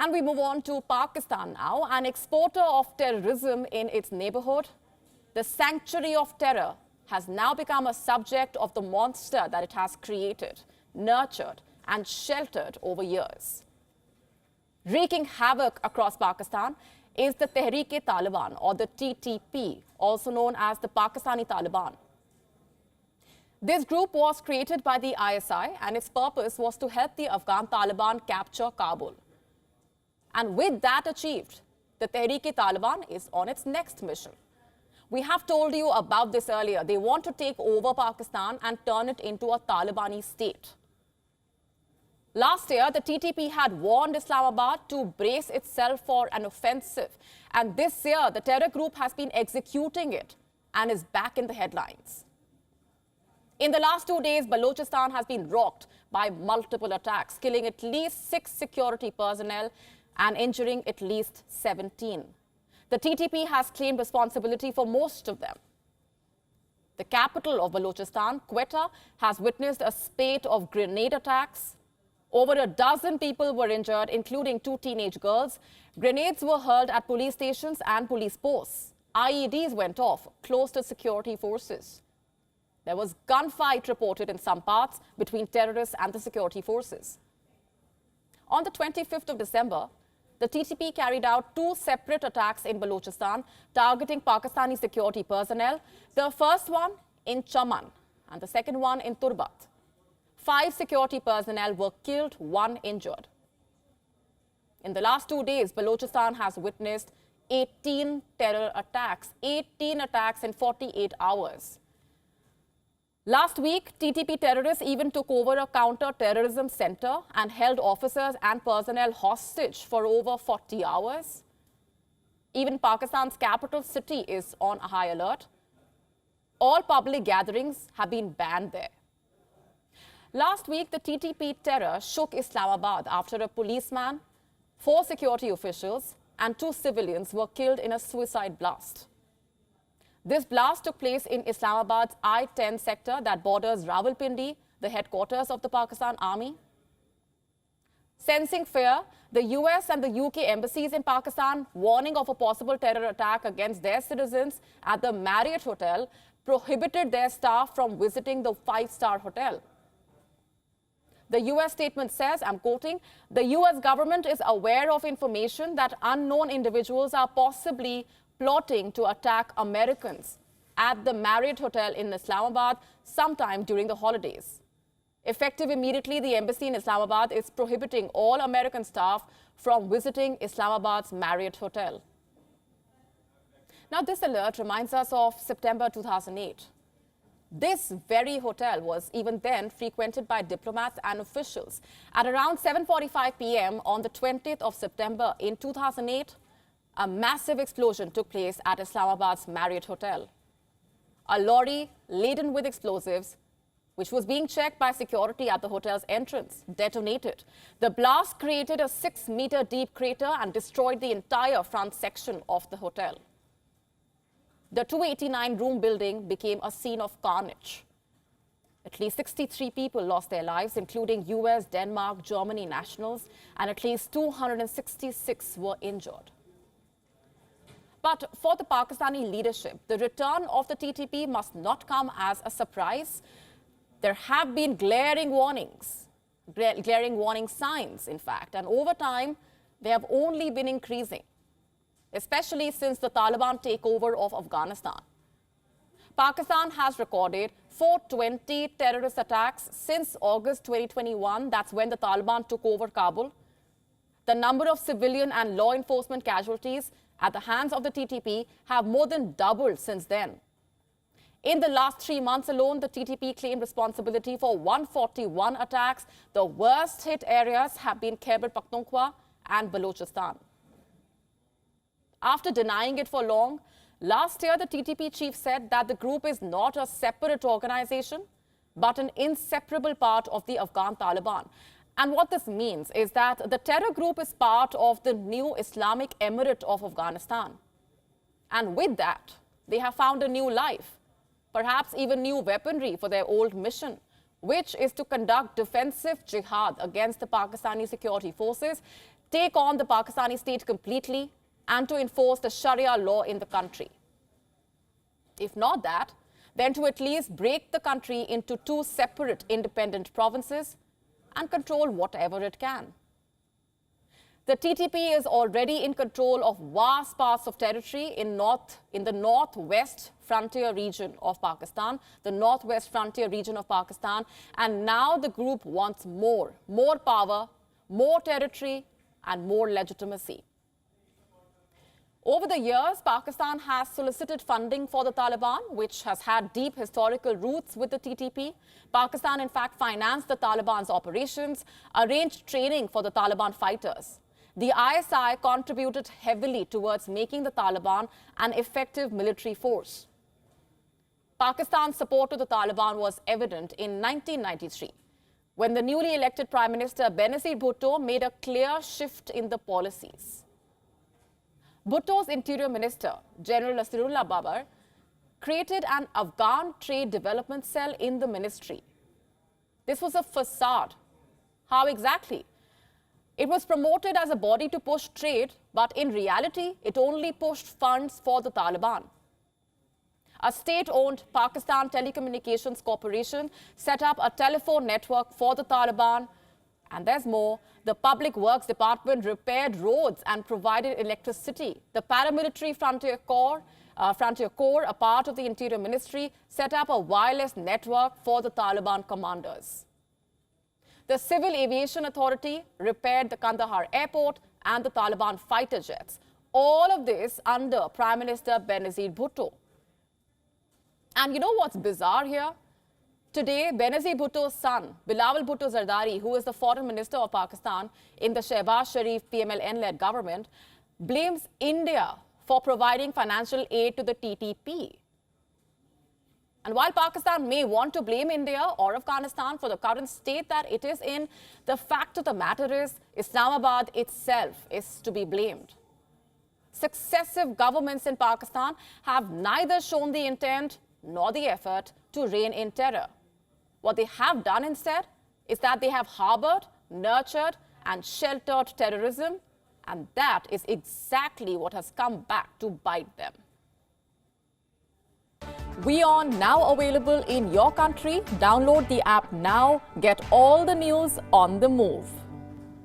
And we move on to Pakistan now, an exporter of terrorism in its neighborhood. The sanctuary of terror has now become a subject of the monster that it has created, nurtured, and sheltered over years. Wreaking havoc across Pakistan is the Tehreek-e-Taliban, or the TTP, also known as the Pakistani Taliban. This group was created by the ISI, and its purpose was to help the Afghan Taliban capture Kabul. And with that achieved, the Tehreek-e-Taliban is on its next mission. We have told you about this earlier. They want to take over Pakistan and turn it into a Talibani state. Last year, the TTP had warned Islamabad to brace itself for an offensive. And this year, the terror group has been executing it and is back in the headlines. In the last 2 days, Balochistan has been rocked by multiple attacks, killing at least 6 security personnel and injuring at least 17. The TTP has claimed responsibility for most of them. The capital of Balochistan, Quetta, has witnessed a spate of grenade attacks. Over a dozen people were injured, including 2 teenage girls. Grenades were hurled at police stations and police posts. IEDs went off close to security forces. There was gunfight reported in some parts between terrorists and the security forces. On the 25th of December, the TTP carried out 2 separate attacks in Balochistan, targeting Pakistani security personnel. The first one in Chaman and the second one in Turbat. 5 security personnel were killed, 1 injured. In the last 2 days, Balochistan has witnessed 18 terror attacks, 18 attacks in 48 hours. Last week, TTP terrorists even took over a counter-terrorism center and held officers and personnel hostage for over 40 hours. Even Pakistan's capital city is on a high alert. All public gatherings have been banned there. Last week, the TTP terror shook Islamabad after a policeman, 4 security officials, and 2 civilians were killed in a suicide blast. This blast took place in Islamabad's I-10 sector that borders Rawalpindi, the headquarters of the Pakistan Army. Sensing fear, the US and the UK embassies in Pakistan, warning of a possible terror attack against their citizens at the Marriott Hotel, prohibited their staff from visiting the 5-star hotel. The US statement says, I'm quoting, the US government is aware of information that unknown individuals are possibly plotting to attack Americans at the Marriott Hotel in Islamabad sometime during the holidays. Effective immediately, the embassy in Islamabad is prohibiting all American staff from visiting Islamabad's Marriott Hotel. Now, this alert reminds us of September 2008. This very hotel was even then frequented by diplomats and officials. At around 7:45 p.m. on the 20th of September in 2008, a massive explosion took place at Islamabad's Marriott Hotel. A lorry laden with explosives, which was being checked by security at the hotel's entrance, detonated. The blast created a 6-meter deep crater and destroyed the entire front section of the hotel. The 289-room building became a scene of carnage. At least 63 people lost their lives, including US, Denmark, Germany nationals, and at least 266 were injured. But for the Pakistani leadership, the return of the TTP must not come as a surprise. There have been glaring warning signs, in fact, and over time, they have only been increasing, especially since the Taliban takeover of Afghanistan. Pakistan has recorded 420 terrorist attacks since August 2021. That's when the Taliban took over Kabul. The number of civilian and law enforcement casualties at the hands of the TTP have more than doubled since then. In the last 3 months alone, the TTP claimed responsibility for 141 attacks. The worst hit areas have been Khyber Pakhtunkhwa and Balochistan. After denying it for long, last year the TTP chief said that the group is not a separate organization, but an inseparable part of the Afghan Taliban. And what this means is that the terror group is part of the new Islamic Emirate of Afghanistan. And with that, they have found a new life, perhaps even new weaponry for their old mission, which is to conduct defensive jihad against the Pakistani security forces, take on the Pakistani state completely, and to enforce the Sharia law in the country. If not that, then to at least break the country into two separate independent provinces and control whatever it can. The TTP is already in control of vast parts of territory in the northwest frontier region of Pakistan, and now the group wants more power, more territory, and more legitimacy. Over the years, Pakistan has solicited funding for the Taliban, which has had deep historical roots with the TTP. Pakistan, in fact, financed the Taliban's operations, arranged training for the Taliban fighters. The ISI contributed heavily towards making the Taliban an effective military force. Pakistan's support to the Taliban was evident in 1993, when the newly elected Prime Minister Benazir Bhutto made a clear shift in the policies. Bhutto's Interior Minister, General Nasirullah Babar, created an Afghan trade development cell in the ministry. This was a facade. How exactly? It was promoted as a body to push trade, but in reality, it only pushed funds for the Taliban. A state-owned Pakistan Telecommunications Corporation set up a telephone network for the Taliban. And there's more. The Public Works Department repaired roads and provided electricity. The paramilitary Frontier Corps, a part of the Interior Ministry, set up a wireless network for the Taliban commanders. The Civil Aviation Authority repaired the Kandahar airport and the Taliban fighter jets. All of this under Prime Minister Benazir Bhutto. And you know what's bizarre here? Today, Benazir Bhutto's son, Bilawal Bhutto Zardari, who is the Foreign Minister of Pakistan in the Shehbaz Sharif PMLN-led government, blames India for providing financial aid to the TTP. And while Pakistan may want to blame India or Afghanistan for the current state that it is in, the fact of the matter is Islamabad itself is to be blamed. Successive governments in Pakistan have neither shown the intent nor the effort to rein in terror. What they have done instead is that they have harbored, nurtured, and sheltered terrorism, and that is exactly what has come back to bite them. WION now available in your country. Download the app now. Get all the news on the move.